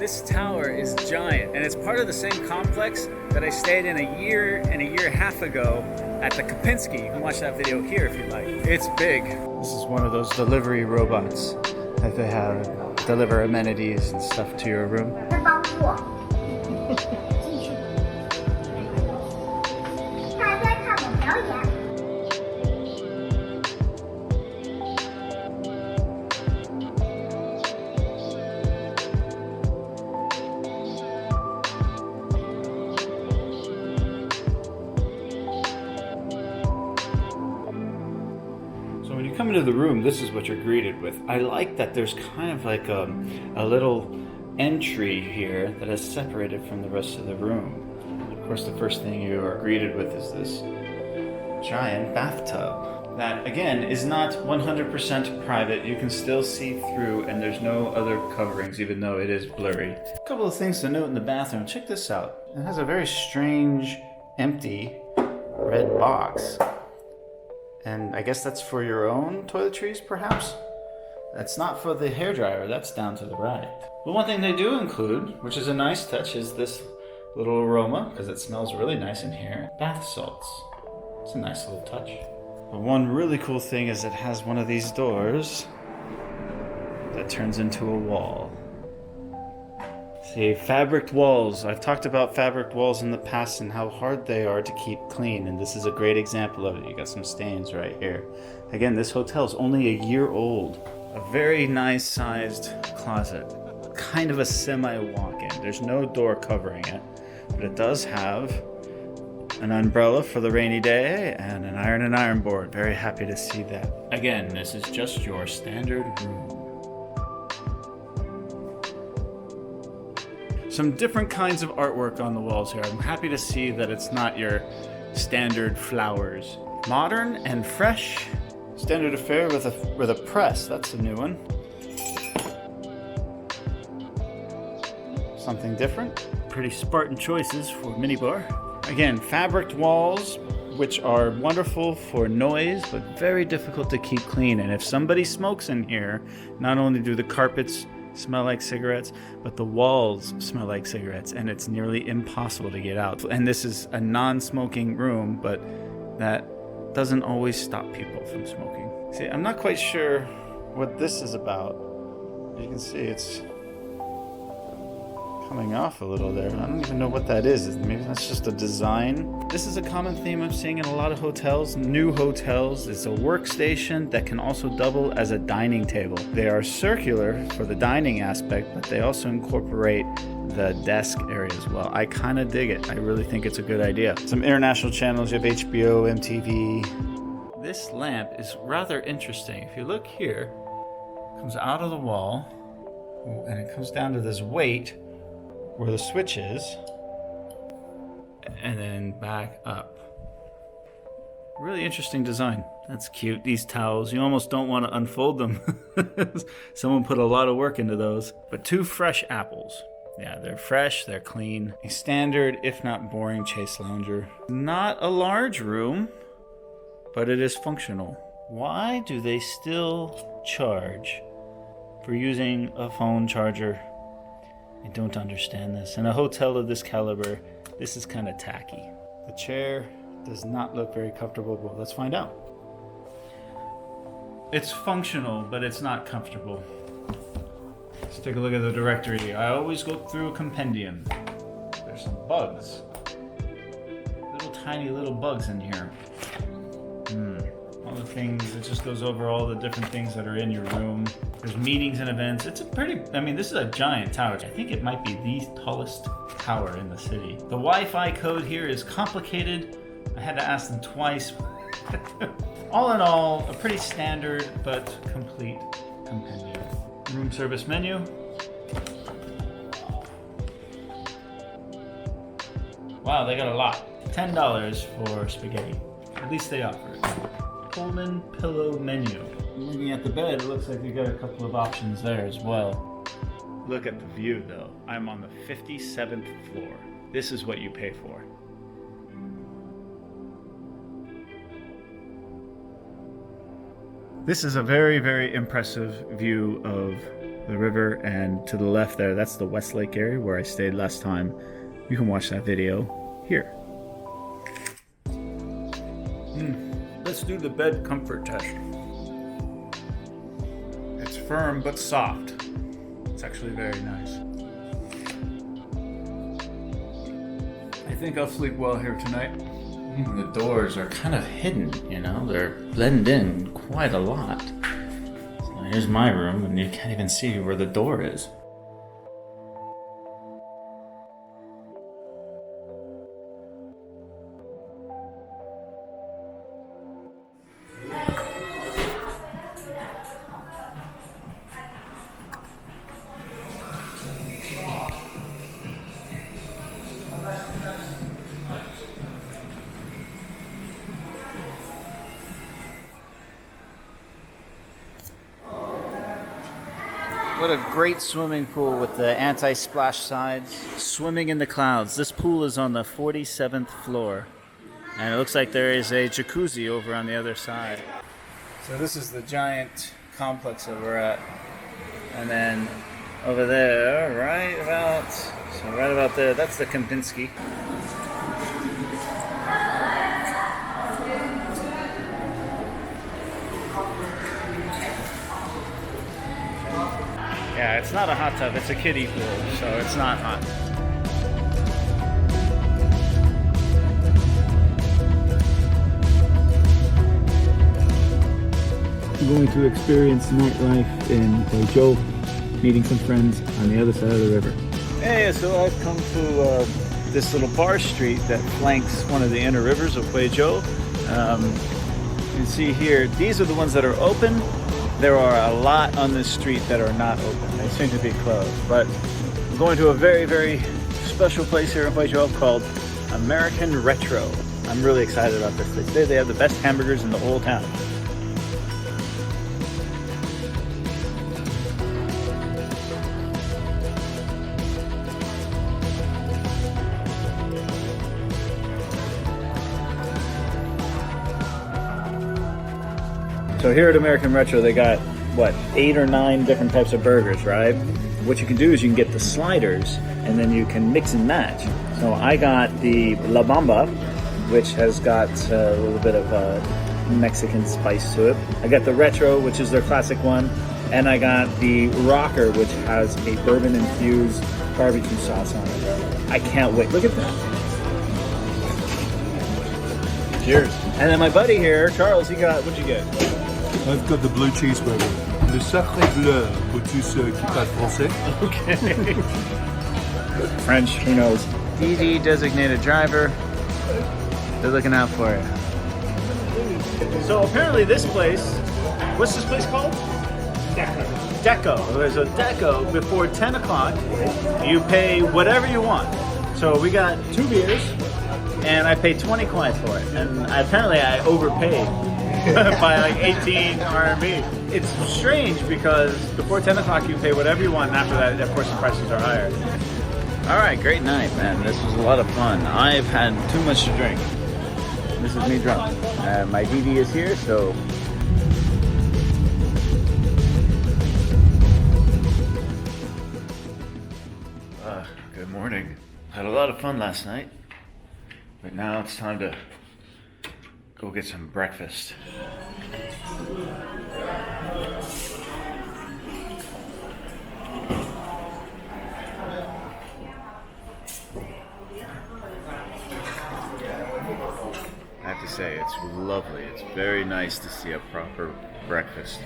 This tower is giant, and it's part of the same complex that I stayed in a year and a half ago at the Kapinski. You can watch that video here if you like. It's big. This is one of those delivery robots that they have deliver amenities and stuff to your room. When you come into the room, this is what you're greeted with. I like that there's kind of like a little entry here that is separated from the rest of the room. Of course, the first thing you are greeted with is this giant bathtub that, again, is not 100% private. You can still see through, and there's no other coverings, even though it is blurry. A couple of things to note in the bathroom. Check this out. It has a very strange, empty red box. And I guess that's for your own toiletries, perhaps? That's not for the hairdryer, that's down to the right. But one thing they do include, which is a nice touch, is this little aroma, because it smells really nice in here. Bath salts. It's a nice little touch. But one really cool thing is it has one of these doors that turns into a wall. See, fabric walls. I've talked about fabric walls in the past and how hard they are to keep clean, and this is a great example of it. You got some stains right here. Again, this hotel is only a year old. A very nice sized closet. Kind of a semi-walk-in. There's no door covering it, but it does have an umbrella for the rainy day and an iron board. Very happy to see that. Again, this is just your standard room. Some different kinds of artwork on the walls here. I'm happy to see that it's not your standard flowers. Modern and fresh. Standard affair with a press. That's a new one. Something different. Pretty Spartan choices for minibar. Again, fabric walls, which are wonderful for noise, but very difficult to keep clean. And if somebody smokes in here, not only do the carpets smell like cigarettes, but the walls smell like cigarettes, and it's nearly impossible to get out. And this is a non-smoking room, but that doesn't always stop people from smoking. See, I'm not quite sure what this is about. You can see it's coming off a little there. I don't even know what that is. Maybe that's just a design. This is a common theme I'm seeing in a lot of hotels, new hotels. It's a workstation that can also double as a dining table. They are circular for the dining aspect, but they also incorporate the desk area as well. I kind of dig it. I really think it's a good idea. Some international channels, you have HBO, MTV. This lamp is rather interesting. If you look here, it comes out of the wall, and it comes down to this weight where the switch is, and then back up. Really interesting design. That's cute. These towels, you almost don't want to unfold them. Someone put a lot of work into those. But 2 fresh apples. Yeah, they're fresh, they're clean. A standard, if not boring, Chase lounger. Not a large room, but it is functional. Why do they still charge for using a phone charger? I don't understand this. In a hotel of this caliber, this is kind of tacky. The chair does not look very comfortable, but let's find out. It's functional, but it's not comfortable. Let's take a look at the directory. I always go through a compendium. There's some bugs. Tiny little bugs in here. All the things, it just goes over all the different things that are in your room. There's meetings and events. It's a pretty, this is a giant tower. I think it might be the tallest tower in the city. The Wi-Fi code here is complicated. I had to ask them twice. All in all, a pretty standard but complete compendium. Room service menu. Wow, they got a lot. $10 for spaghetti. At least they offer it. Pullman pillow menu. Looking at the bed, it looks like you got a couple of options there as well. Look at the view though. I'm on the 57th floor. This is what you pay for. This is a very, very impressive view of the river, and to the left there, that's the Westlake area where I stayed last time. You can watch that video here. Let's do the bed comfort test. It's firm but soft. It's actually very nice. I think I'll sleep well here tonight. Even the doors are kind of hidden, you know? They're blended in quite a lot. So here's my room, and you can't even see where the door is. What a great swimming pool with the anti-splash sides. Swimming in the clouds. This pool is on the 47th floor. And it looks like there is a jacuzzi over on the other side. So this is the giant complex that we're at. And then over there, right about there, that's the Kempinski. Yeah, it's not a hot tub, it's a kiddie pool, so it's not hot. I'm going to experience nightlife in Huizhou, meeting some friends on the other side of the river. Hey, so I've come to this little bar street that flanks one of the inner rivers of Huizhou. You can see here, these are the ones that are open. There are a lot on this street that are not open. They seem to be closed. But I'm going to a very, very special place here in Huizhou called American Retro. I'm really excited about this. They say they have the best hamburgers in the whole town. So here at American Retro, they got, what, 8 or 9 different types of burgers, right? What you can do is you can get the sliders, and then you can mix and match. So I got the La Bamba, which has got a little bit of Mexican spice to it. I got the Retro, which is their classic one. And I got the Rocker, which has a bourbon-infused barbecue sauce on it. I can't wait. Look at that. Cheers. And then my buddy here, Charles, he got, what'd you get? I've got the blue cheeseburger. Le sacré bleu pour tous ceux qui parlent français. Okay. French, who knows? DD designated driver. They're looking out for you. So apparently this place, what's this place called? Deco. There's a Deco before 10 o'clock. You pay whatever you want. So we got 2 beers, and I paid 20 kwai for it. And apparently I overpaid by like 18 RMB. It's strange because before 10 o'clock you pay whatever you want, and after that, of course, the prices are higher. All right, great night, man. This was a lot of fun. I've had too much to drink. This is me drunk. My DD is here, so... Good morning. Had a lot of fun last night, but now it's time to go get some breakfast. I have to say, it's lovely. It's very nice to see a proper breakfast.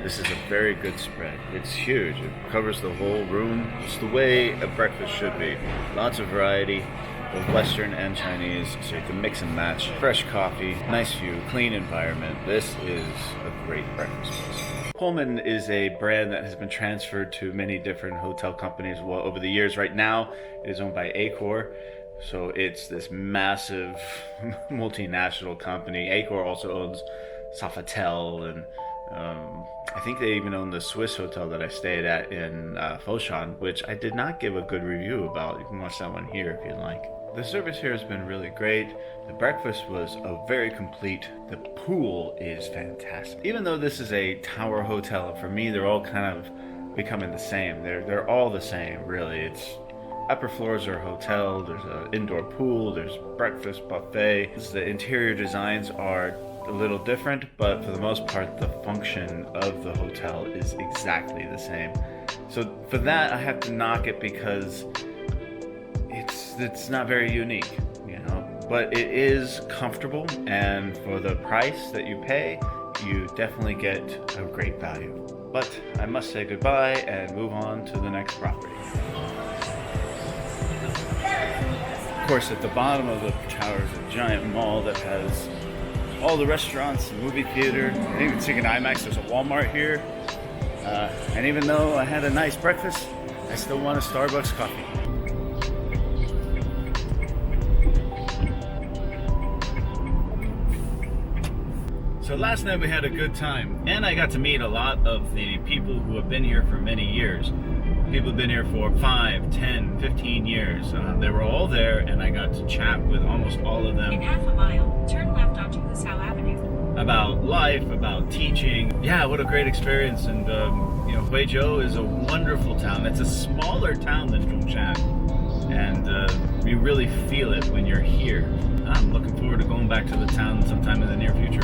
This is a very good spread. It's huge. It covers the whole room. It's the way a breakfast should be. Lots of variety, both Western and Chinese, so you can mix and match. Fresh coffee, nice view, clean environment. This is a great breakfast place. Pullman is a brand that has been transferred to many different hotel companies over the years. Right now, it is owned by Accor. So it's this massive multinational company. Accor also owns Sofitel, and I think they even own the Swiss hotel that I stayed at in Foshan, which I did not give a good review about. You can watch that one here if you'd like. The service here has been really great. The breakfast was very complete. The pool is fantastic. Even though this is a tower hotel, for me they're all kind of becoming the same. They're all the same, really. It's upper floors are a hotel. There's an indoor pool. There's breakfast buffet. The interior designs are a little different, but for the most part, the function of the hotel is exactly the same. So for that, I have to knock it because it's not very unique, you know. But it is comfortable, and for the price that you pay, you definitely get a great value. But I must say goodbye and move on to the next property. Of course, at the bottom of the tower is a giant mall that has all the restaurants, the movie theater, and even seeing an IMAX. There's a Walmart here. And even though I had a nice breakfast, I still want a Starbucks coffee. So last night we had a good time, and I got to meet a lot of the people who have been here for many years. People have been here for 5, 10, 15 years. They were all there, and I got to chat with almost all of them. In half a mile, turn left onto Huizhou Avenue. About life, about teaching. Yeah, what a great experience. And you know, Huizhou is a wonderful town. It's a smaller town than Zhongshan, and you really feel it when you're here. I'm looking forward to going back to the town sometime in the near future.